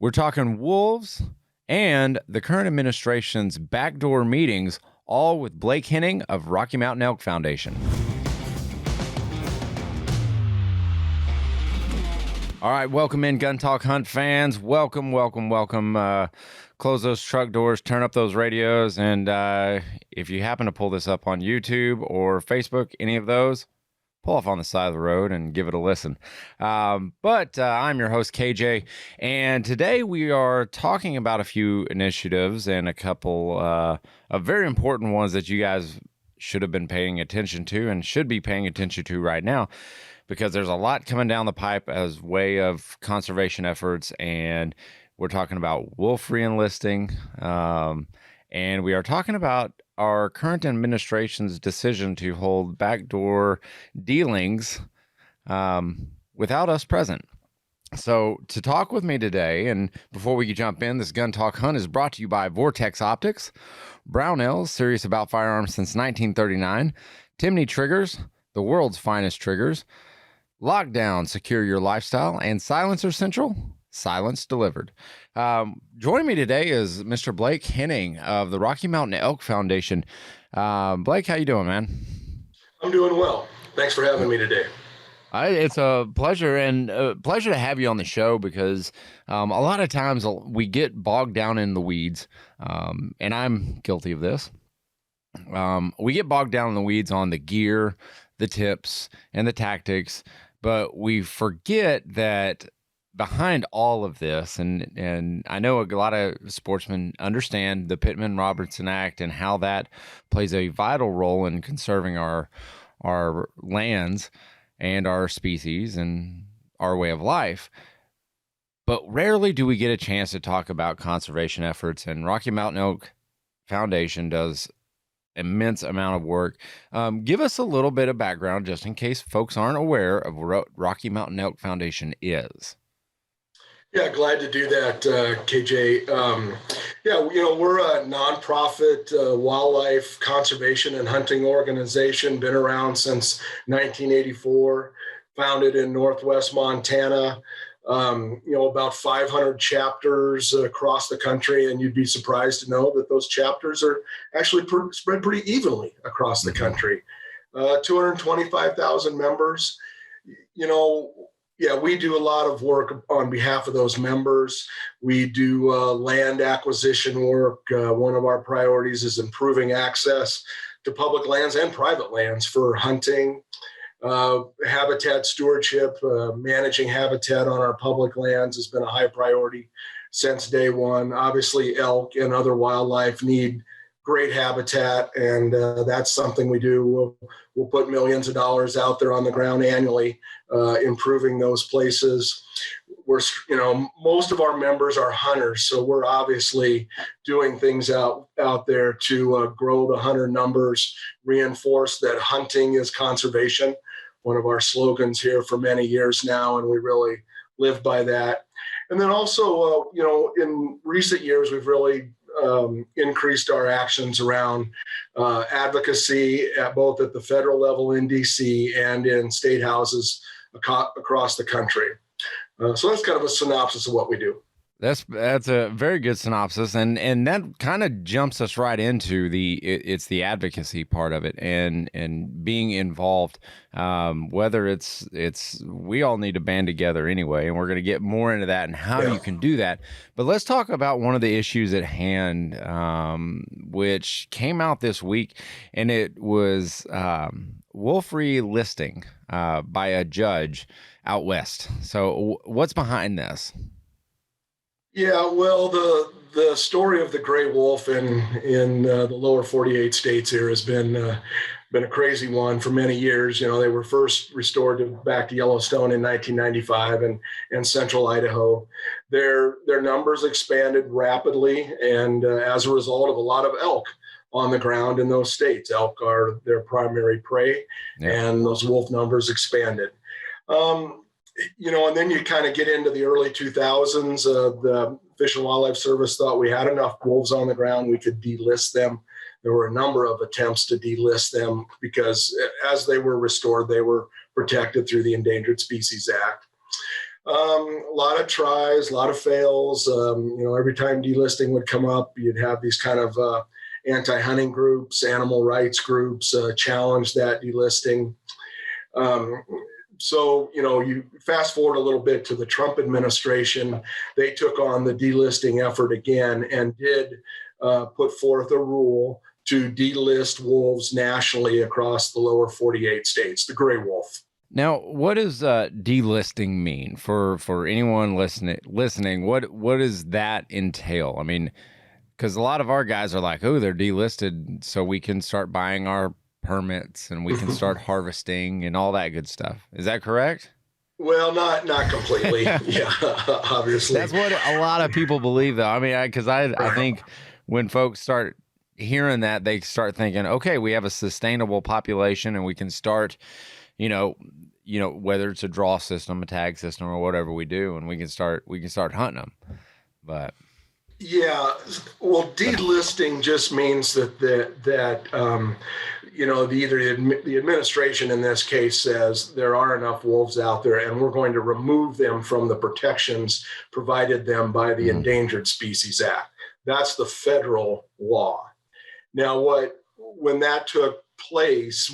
We're talking wolves and the current administration's backdoor meetings, all with Blake Henning of Rocky Mountain Elk Foundation. All right, welcome in, Gun Talk Hunt fans. Welcome. Close those truck doors, turn up those radios, and if you happen to pull this up on YouTube or Facebook, any of those, pull off on the side of the road and give it a listen. But I'm your host, KJ, and today we are talking about a few initiatives and a couple of very important ones that you guys should have been paying attention to and should be paying attention to right now, because there's a lot coming down the pipe as way of conservation efforts, and we're talking about wolf re-enlisting, and we are talking about our current administration's decision to hold backdoor dealings without us present. So to talk with me today, and before we jump in, this Gun Talk Hunt is brought to you by Vortex Optics, Brownells, serious about firearms since 1939, Timney Triggers, the world's finest triggers, Lockdown, secure your lifestyle, and Silencer Central, silence delivered. Joining me today is Mr. Blake Henning of the Rocky Mountain Elk Foundation. Blake, how you doing, man? I'm doing well. Thanks for having me today. It's a pleasure, and a pleasure to have you on the show, because a lot of times we get bogged down in the weeds, and I'm guilty of this. We get bogged down in the weeds on the gear, the tips, and the tactics, but we forget that behind all of this, and I know a lot of sportsmen understand the Pittman-Robertson Act and how that plays a vital role in conserving our lands and our species and our way of life. But rarely do we get a chance to talk about conservation efforts, and Rocky Mountain Elk Foundation does immense amount of work. Give us a little bit of background, just in case folks aren't aware of what Rocky Mountain Elk Foundation is. Yeah, glad to do that, KJ. We're a nonprofit wildlife conservation and hunting organization, been around since 1984, founded in Northwest Montana. About 500 chapters across the country, and you'd be surprised to know that those chapters are actually spread pretty evenly across the country. 225,000 members. We do a lot of work on behalf of those members. We do land acquisition work. One of our priorities is improving access to public lands and private lands for hunting. Habitat stewardship, managing habitat on our public lands has been a high priority since day one. Obviously, elk and other wildlife need great habitat, and that's something we do. We'll put millions of dollars out there on the ground annually, improving those places. Most of our members are hunters, so we're obviously doing things out there to grow the hunter numbers, reinforce that hunting is conservation. One of our slogans here for many years now, and we really live by that. And then also, in recent years, we've really increased our actions around advocacy both at the federal level in DC and in state houses across the country. So that's kind of a synopsis of what we do. That's a very good synopsis, and that kind of jumps us right into it's the advocacy part of it, and being involved. Whether it's we all need to band together anyway, and we're going to get more into that and how you can do that. But let's talk about one of the issues at hand, which came out this week, and it was wolf re-listing by a judge out west. So what's behind this? Yeah, well, the story of the gray wolf in the lower 48 states here has been a crazy one for many years. They were first restored back to Yellowstone in 1995 and central Idaho. Their numbers expanded rapidly, and as a result of a lot of elk on the ground in those states. Elk are their primary prey, and those wolf numbers expanded. And then you kind of get into the early 2000s. The Fish and Wildlife Service thought we had enough wolves on the ground, we could delist them. There were a number of attempts to delist them because as they were restored, they were protected through the Endangered Species Act. A lot of tries, a lot of fails. Every time delisting would come up, you'd have these kind of anti-hunting groups, animal rights groups challenge that delisting. You fast forward a little bit to the Trump administration, they took on the delisting effort again and did put forth a rule to delist wolves nationally across the lower 48 states, the gray wolf. Now, what does delisting mean for anyone listening? What does that entail? I mean, because a lot of our guys are like, oh, they're delisted, so we can start buying our permits and we can start harvesting and all that good stuff. Is that correct? Well, not completely. Yeah, obviously. That's what a lot of people believe, though. I mean, because I think when folks start hearing that, they start thinking, okay, we have a sustainable population and we can start, whether it's a draw system, a tag system, or whatever we do, and we can start hunting them. But yeah, well, delisting just means that the administration in this case says there are enough wolves out there, and we're going to remove them from the protections provided them by the Endangered Species Act. That's the federal law. Now, when that took place,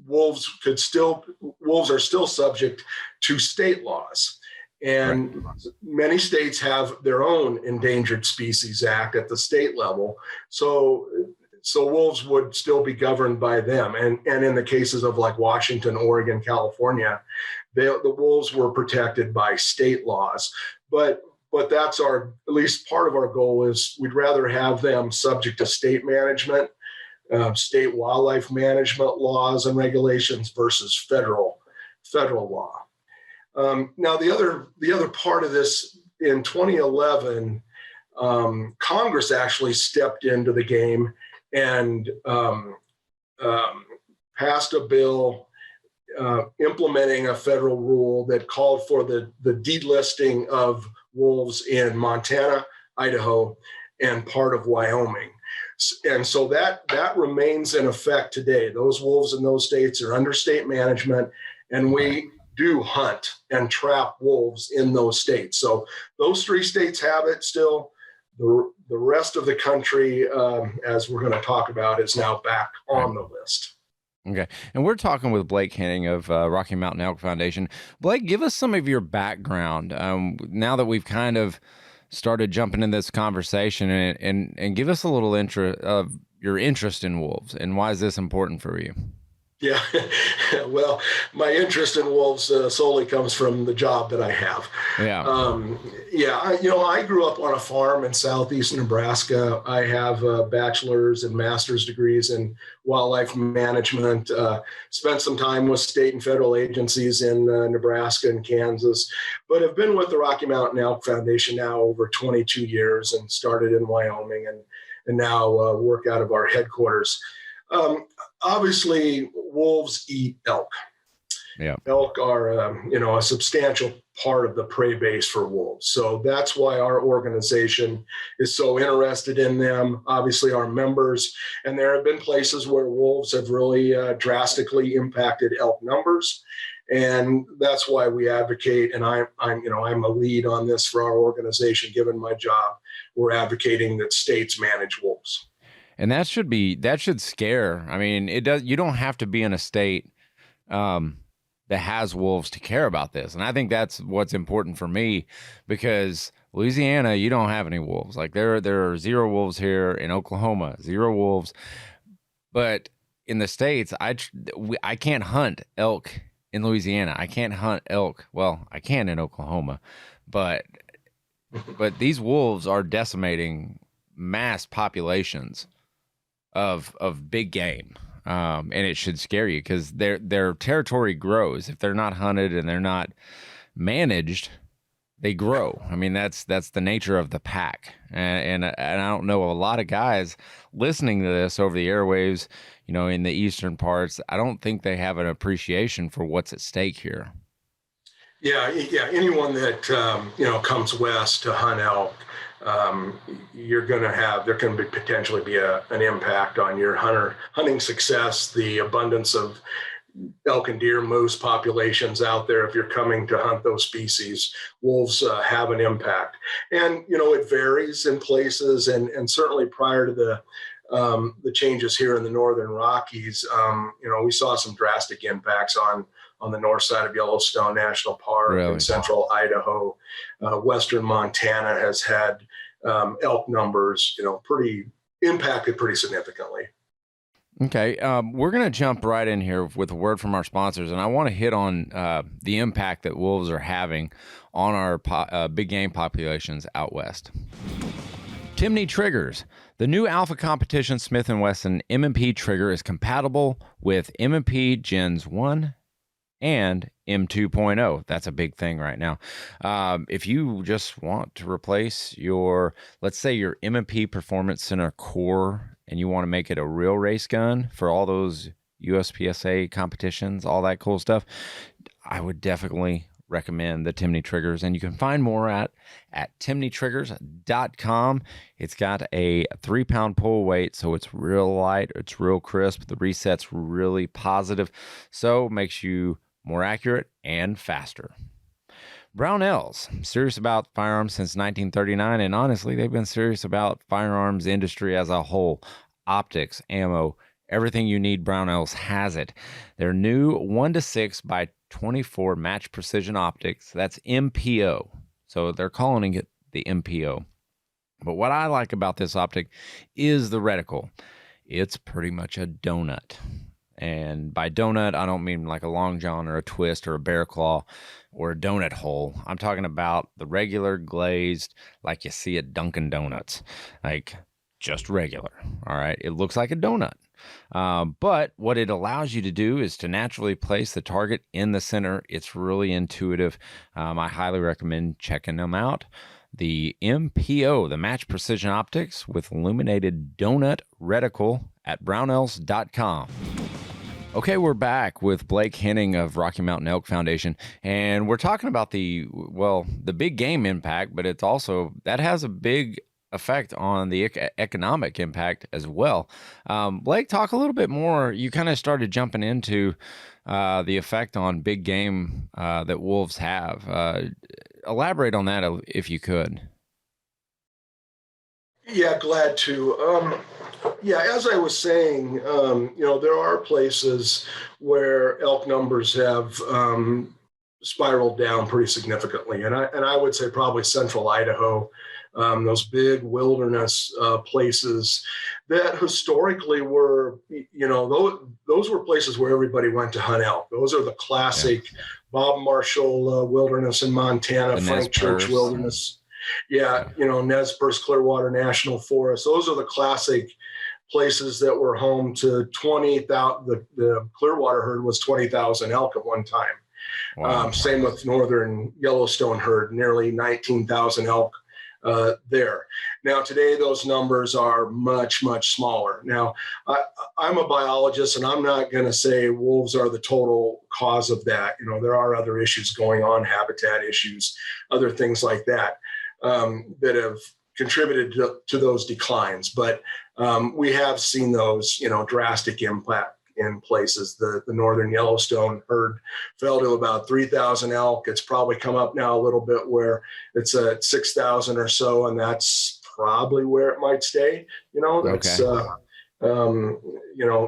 wolves are still subject to state laws. And many states have their own Endangered Species Act at the state level. So wolves would still be governed by them. And in the cases of like Washington, Oregon, California, the wolves were protected by state laws. But that's at least part of our goal is we'd rather have them subject to state management, state wildlife management laws and regulations versus federal law. Now, the other part of this, in 2011, Congress actually stepped into the game and passed a bill implementing a federal rule that called for the delisting of wolves in Montana, Idaho, and part of Wyoming. And so that remains in effect today. Those wolves in those states are under state management, and we do hunt and trap wolves in those states. So those 3 states have it still. The rest of the country, as we're going to talk about, is now back on the list. Okay. And we're talking with Blake Henning of Rocky Mountain Elk Foundation. Blake, give us some of your background now that we've kind of started jumping in this conversation, and give us a little of your interest in wolves and why is this important for you? Yeah, well, my interest in wolves solely comes from the job that I have. I grew up on a farm in southeast Nebraska. I have bachelor's and master's degrees in wildlife management. Spent some time with state and federal agencies in Nebraska and Kansas, but have been with the Rocky Mountain Elk Foundation now over 22 years and started in Wyoming and now work out of our headquarters. Obviously, wolves eat elk. Yeah. Elk are, a substantial part of the prey base for wolves. So that's why our organization is so interested in them. Obviously, our members, and there have been places where wolves have really drastically impacted elk numbers, and that's why we advocate. And I'm a lead on this for our organization. Given my job, we're advocating that states manage wolves. And that should scare. I mean, it does. You don't have to be in a state that has wolves to care about this. And I think that's what's important for me, because Louisiana, you don't have any wolves. Like there are 0 wolves here. In Oklahoma, 0 wolves. But in the States, I can't hunt elk in Louisiana. I can't hunt elk. Well, I can in Oklahoma, but these wolves are decimating mass populations of big game, and it should scare you because their territory grows. If they're not hunted and they're not managed, they grow. I mean, that's the nature of the pack. And I don't know, a lot of guys listening to this over the airwaves, in the eastern parts, I don't think they have an appreciation for what's at stake here. Yeah. Anyone that comes west to hunt elk, there can potentially be an impact on your hunting success, the abundance of elk and deer moose populations out there. If you're coming to hunt those species, wolves have an impact. And, it varies in places. And certainly prior to the changes here in the Northern Rockies, we saw some drastic impacts on the north side of Yellowstone National Park, Really? in central Idaho. Western Montana has had elk numbers, pretty impacted pretty significantly. Okay, we're going to jump right in here with a word from our sponsors, and I want to hit on the impact that wolves are having on our big game populations out west. Timney Triggers. The new Alpha Competition Smith & Wesson M&P trigger is compatible with M&P Gens 1 and M2.0. That's a big thing right now. If you just want to replace let's say your M&P Performance Center core, and you want to make it a real race gun for all those USPSA competitions, all that cool stuff, I would definitely recommend the Timney Triggers. And you can find more at timneytriggers.com. It's got a 3-pound pull weight, so it's real light, it's real crisp. The reset's really positive, so makes you more accurate and faster. Brownells, serious about firearms since 1939, and honestly, they've been serious about firearms industry as a whole. Optics, ammo, everything you need, Brownells has it. Their new 1:6 by 24 match precision optics, that's MPO. So they're calling it the MPO. But what I like about this optic is the reticle. It's pretty much a donut. And by donut, I don't mean like a long john or a twist or a bear claw or a donut hole. I'm talking about the regular glazed, like you see at Dunkin' Donuts, like just regular. All right. It looks like a donut. But what it allows you to do is to naturally place the target in the center. It's really intuitive. I highly recommend checking them out. The MPO, the Match Precision Optics with illuminated donut reticle at brownells.com. Okay, we're back with Blake Henning of Rocky Mountain Elk Foundation, and we're talking about the big game impact, but it's also, that has a big effect on the economic impact as well. Blake, talk a little bit more. You kind of started jumping into the effect on big game that wolves have. Elaborate on that if you could. Yeah, glad to. As I was saying, there are places where elk numbers have spiraled down pretty significantly, and I would say probably central Idaho, those big wilderness places that historically were, those were places where everybody went to hunt elk. Those are the classic Bob Marshall Wilderness in Montana, Frank Church Wilderness. Nez Perce Clearwater National Forest. Those are the classic places that were home to 20,000. The Clearwater herd was 20,000 elk at one time. Wow. Same with Northern Yellowstone herd, nearly 19,000 elk there. Now, today, those numbers are much, much smaller. Now, I'm a biologist, and I'm not going to say wolves are the total cause of that. There are other issues going on, habitat issues, other things like that. That have contributed to those declines. But we have seen those, drastic impact in places. The Northern Yellowstone herd fell to about 3,000 elk. It's probably come up now a little bit where it's at 6,000 or so, and that's probably where it might stay. That's,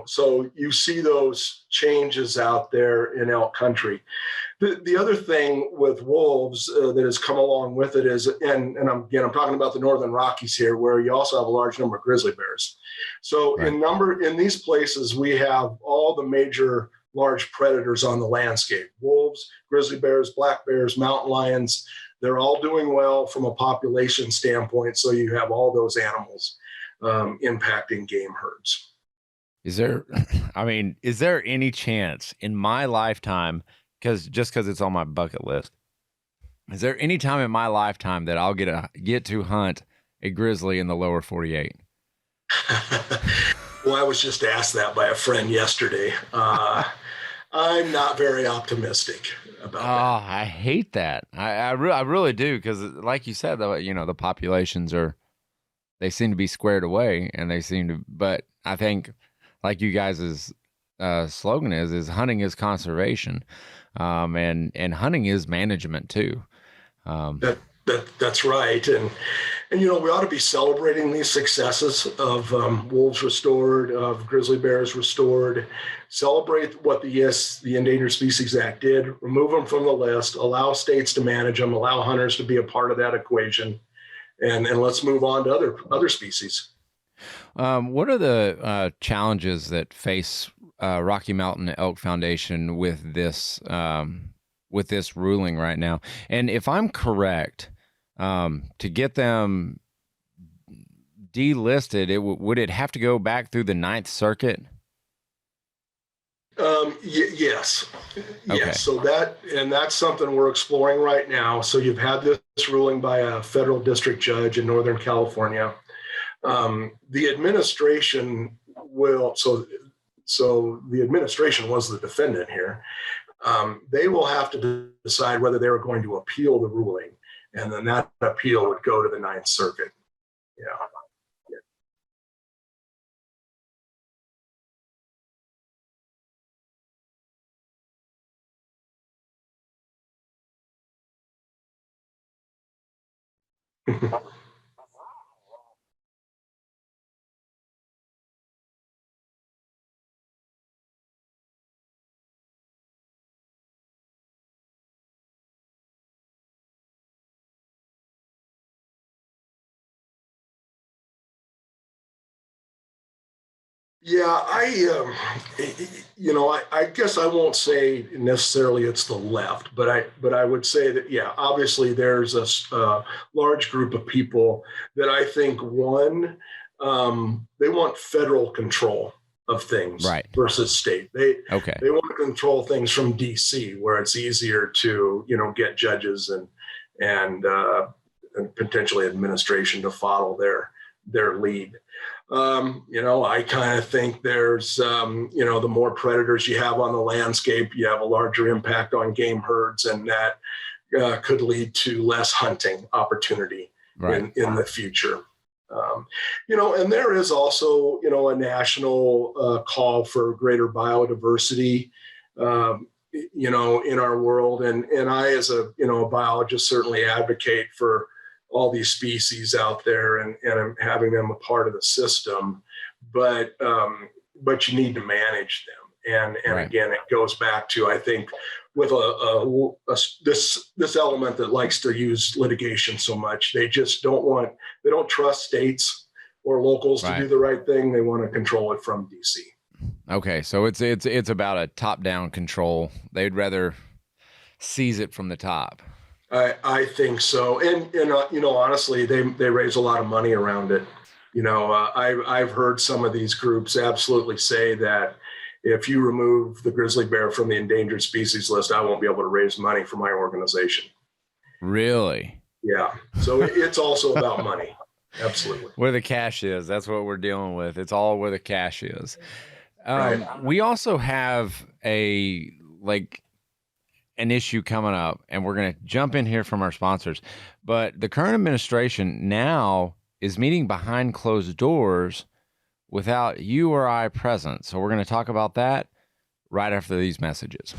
so you see those changes out there in elk country. The other thing with wolves that has come along with it is, and I'm talking about the Northern Rockies here, where you also have a large number of grizzly bears. So right. In these places, we have all the major large predators on the landscape: wolves, grizzly bears, black bears, mountain lions. They're all doing well from a population standpoint. So you have all those animals impacting game herds. Is there any chance in my lifetime, because it's on my bucket list, is there any time in my lifetime that I'll get to hunt a grizzly in the lower 48? Well, I was just asked that by a friend yesterday. I'm not very optimistic about that. Oh, I hate that. I really do, because like you said, the populations they seem to be squared away, and but I think, like you guys' slogan is hunting is conservation, and hunting is management too. That's right, and we ought to be celebrating these successes of wolves restored, of grizzly bears restored. Celebrate what the Endangered Species Act did. Remove them from the list. Allow states to manage them. Allow hunters to be a part of that equation, and let's move on to other species. What are the challenges that face Rocky Mountain Elk Foundation with this ruling right now? And if I'm correct, to get them delisted, would it have to go back through the Ninth Circuit? Yes. Okay. So that's something we're exploring right now. So you've had this ruling by a federal district judge in Northern California. The administration so the administration was the defendant here. They will have to decide whether they were going to appeal the ruling, and then that appeal would go to the Ninth Circuit. Yeah. Yeah, I guess I won't say necessarily it's the left, but I would say that, yeah, obviously there's a large group of people that I think they want federal control of things, right, versus state. They want to control things from DC, where it's easier to get judges and potentially administration to follow their lead. I kind of think there's, the more predators you have on the landscape, you have a larger impact on game herds, and that could lead to less hunting opportunity in the future. And there is also, a national call for greater biodiversity, in our world. And I, as a biologist, certainly advocate for all these species out there and having them a part of the system, but you need to manage them. And again, it goes back to, I think, with this element that likes to use litigation so much, they don't trust states or locals to do the right thing. They want to control it from DC. Okay, so it's about a top-down control. They'd rather seize it from the top. I think so, and honestly, they raise a lot of money around it. I've heard some of these groups absolutely say that if you remove the grizzly bear from the endangered species list, I won't be able to raise money for my organization. Really? Yeah. So it's also about money. Absolutely. Where the cash is, that's what we're dealing with. It's all where the cash is. Right. We also have an issue coming up, and we're going to jump in here from our sponsors. But the current administration now is meeting behind closed doors without you or I present. So we're going to talk about that right after these messages.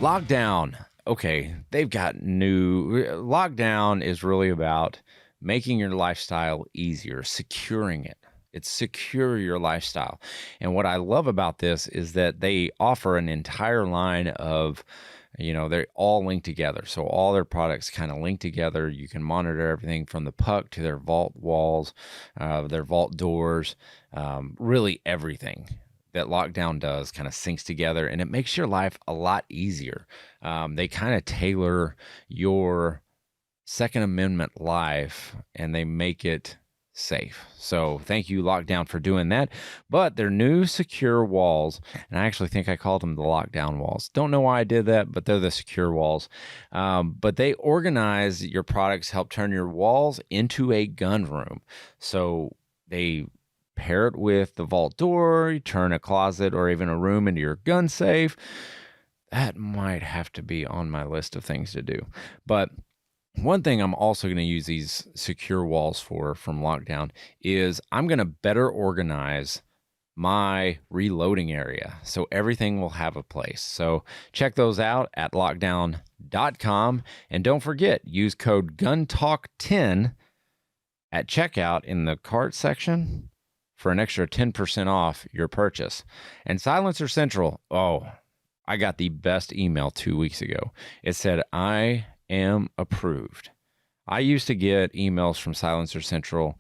Lockdown. Okay, they've got lockdown is really about making your lifestyle easier, securing it. It's secure your lifestyle. And what I love about this is that they offer an entire line of, they're all linked together. So all their products kind of link together. You can monitor everything from the puck to their vault walls, their vault doors, really everything that Lockdown does kind of syncs together, and it makes your life a lot easier. They kind of tailor your Second Amendment life, and they make it safe. So thank you, Lockdown, for doing that. But their new secure walls, and I actually think I called them the lockdown walls. Don't know why I did that, but they're the secure walls. But they organize your products, help turn your walls into a gun room. So they pair it with the vault door, you turn a closet or even a room into your gun safe. That might have to be on my list of things to do. But one thing I'm also going to use these secure walls from Lockdown is I'm going to better organize my reloading area. So everything will have a place. So check those out at lockdown.com. And don't forget, use code GUNTALK10 at checkout in the cart section for an extra 10% off your purchase. And Silencer Central, oh, I got the best email 2 weeks ago. It said, I am approved. I used to get emails from Silencer Central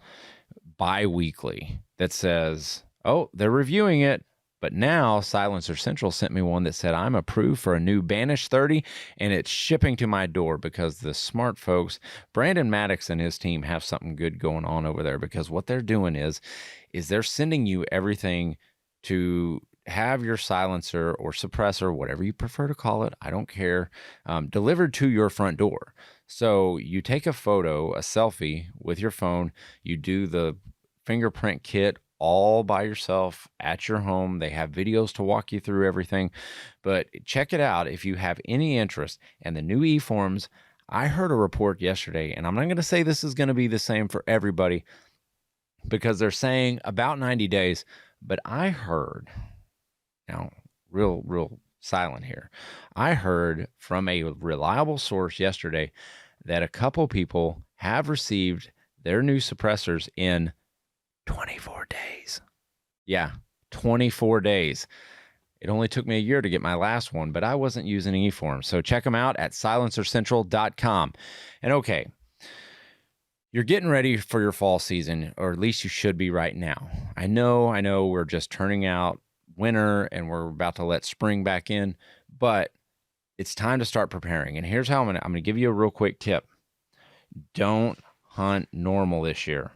bi-weekly that says, oh, they're reviewing it. But now Silencer Central sent me one that said, I'm approved for a new Banish 30, and it's shipping to my door because the smart folks, Brandon Maddox and his team, have something good going on over there, because what they're doing is they're sending you everything to have your silencer or suppressor, whatever you prefer to call it, I don't care, delivered to your front door. So you take a photo, a selfie with your phone, you do the fingerprint kit all by yourself at your home. They have videos to walk you through everything, but check it out if you have any interest. And the new e-forms, I heard a report yesterday, and I'm not going to say this is going to be the same for everybody because they're saying about 90 days, but I heard, now real silent here, I heard from a reliable source yesterday that a couple people have received their new suppressors in 24 days. Yeah, 24 days. It only took me a year to get my last one, but I wasn't using e-forms. So check them out at silencercentral.com. And okay, you're getting ready for your fall season, or at least you should be right now. I know we're just turning out winter and we're about to let spring back in, but it's time to start preparing. And here's how I'm going to give you a real quick tip. Don't hunt normal this year.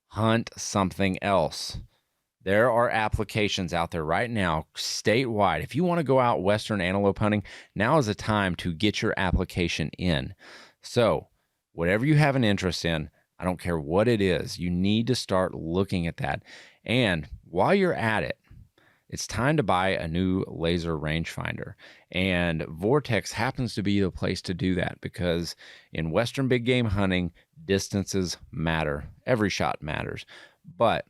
Hunt something else. There are applications out there right now, statewide. If you want to go out western antelope hunting, now is the time to get your application in. So whatever you have an interest in, I don't care what it is, you need to start looking at that. And while you're at it, it's time to buy a new laser rangefinder. And Vortex happens to be the place to do that, because in western big game hunting, distances matter. Every shot matters. But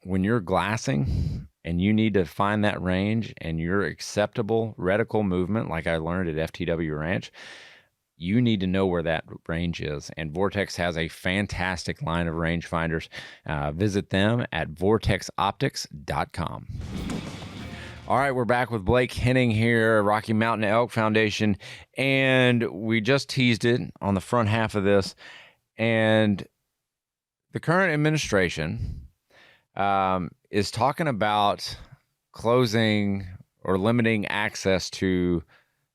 when you're glassing and you need to find that range and your acceptable reticle movement, like I learned at FTW Ranch, you need to know where that range is. And Vortex has a fantastic line of rangefinders. Visit them at vortexoptics.com. All right, we're back with Blake Henning here, Rocky Mountain Elk Foundation. And we just teased it on the front half of this. And the current administration is talking about closing or limiting access to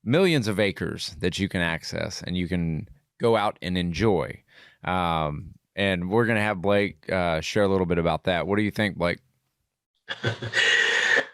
millions of acres that you can access and you can go out and enjoy. And we're going to have Blake share a little bit about that. What do you think, Blake?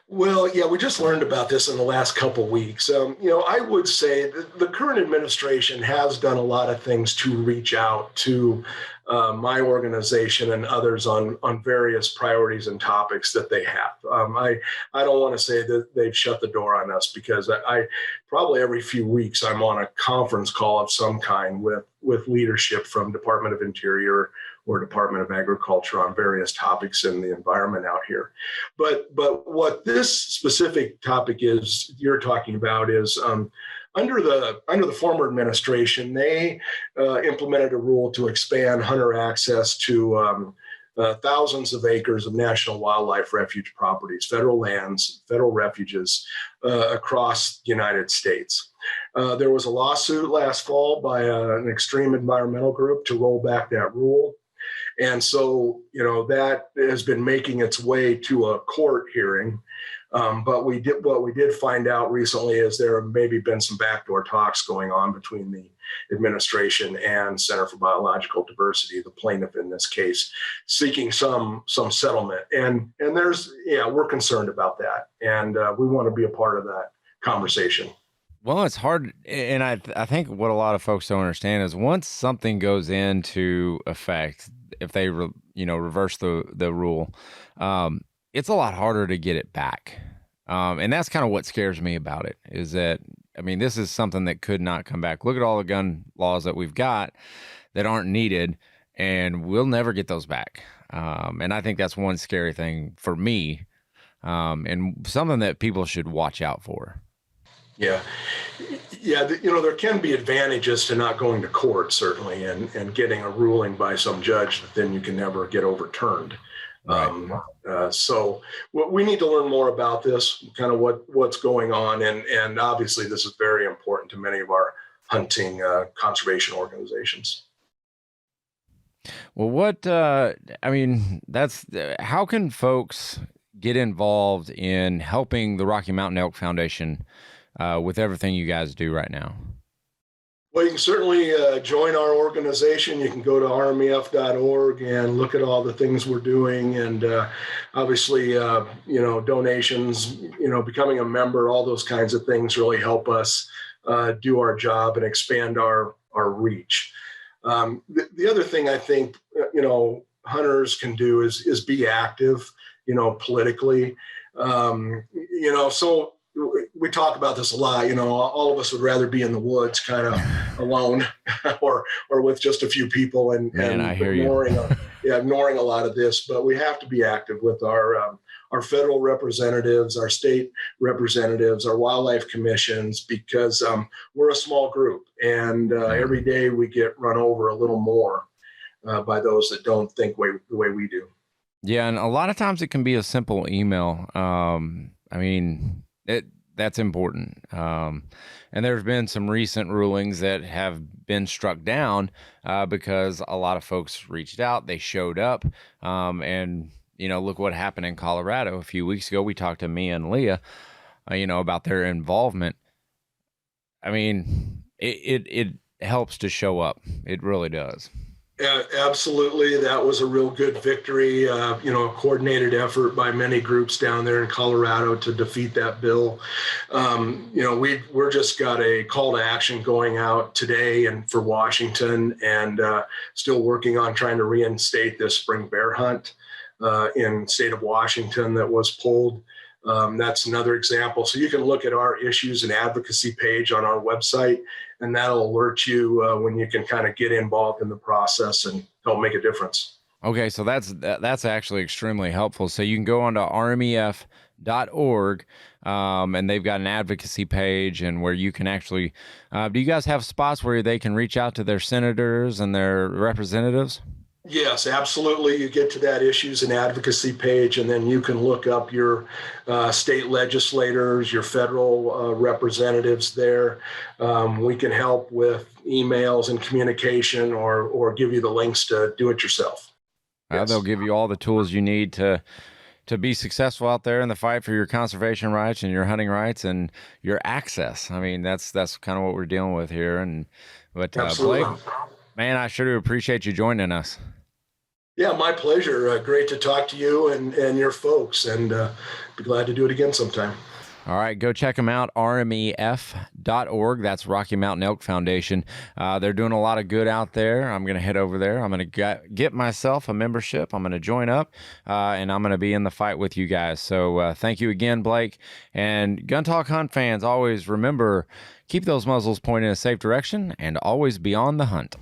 Well, yeah, we just learned about this in the last couple of weeks. I would say that the current administration has done a lot of things to reach out to my organization and others on various priorities and topics that they have. I don't want to say that they've shut the door on us, because I probably every few weeks I'm on a conference call of some kind with leadership from Department of Interior or Department of Agriculture on various topics in the environment out here. But what this specific topic is you're talking about is under the former administration, they implemented a rule to expand hunter access to thousands of acres of national wildlife refuge properties, federal lands, federal refuges across the United States. There was a lawsuit last fall by an extreme environmental group to roll back that rule. And so, that has been making its way to a court hearing. But what we did find out recently is there have maybe been some backdoor talks going on between the administration and Center for Biological Diversity, the plaintiff in this case, seeking some settlement. And we're concerned about that. And we want to be a part of that conversation. Well, it's hard, and I think what a lot of folks don't understand is once something goes into effect, if they reverse the rule, it's a lot harder to get it back, and that's kind of what scares me about it. Is that this is something that could not come back. Look at all the gun laws that we've got that aren't needed, and we'll never get those back. And I think that's one scary thing for me. and something that people should watch out for. Yeah. Yeah. There can be advantages to not going to court, certainly, and getting a ruling by some judge that then you can never get overturned. Right. So we need to learn more about this, kind of what's going on. And obviously this is very important to many of our hunting conservation organizations. Well, how can folks get involved in helping the Rocky Mountain Elk Foundation with everything you guys do right now? Well, you can certainly join our organization. You can go to rmef.org and look at all the things we're doing. And obviously, donations, becoming a member, all those kinds of things really help us do our job and expand our reach. The other thing I think, hunters can do is be active, politically. So we talk about this a lot. All of us would rather be in the woods kind of alone or with just a few people and I hear ignoring a lot of this. But we have to be active with our federal representatives, our state representatives, our wildlife commissions, because we're a small group, and every day we get run over a little more by those that don't think the way we do. Yeah, and a lot of times it can be a simple email. That's important. And there's been some recent rulings that have been struck down because a lot of folks reached out, they showed up, and look what happened in Colorado a few weeks ago. We talked to Mia and Leah, about their involvement. It helps to show up. It really does. Yeah, absolutely. That was a real good victory, a coordinated effort by many groups down there in Colorado to defeat that bill. We're just got a call to action going out today and for Washington, and still working on trying to reinstate this spring bear hunt in state of Washington that was pulled. That's another example. So you can look at our issues and advocacy page on our website, and that'll alert you when you can kind of get involved in the process and help make a difference. Okay, so that's actually extremely helpful. So you can go onto rmef.org, and they've got an advocacy page, and where you can actually, do you guys have spots where they can reach out to their senators and their representatives? Yes, absolutely. You get to that issues and advocacy page, and then you can look up your state legislators, your federal representatives there. We can help with emails and communication, or give you the links to do it yourself. Yes. They'll give you all the tools you need to be successful out there in the fight for your conservation rights and your hunting rights and your access. That's kind of what we're dealing with here. But Blake, man, I sure do appreciate you joining us. Yeah, my pleasure. Great to talk to you and your folks, and be glad to do it again sometime. All right, go check them out, rmef.org. That's Rocky Mountain Elk Foundation. They're doing a lot of good out there. I'm going to head over there. I'm going to get myself a membership. I'm going to join up, and I'm going to be in the fight with you guys. So thank you again, Blake. And Gun Talk Hunt fans, always remember, keep those muzzles pointed in a safe direction and always be on the hunt.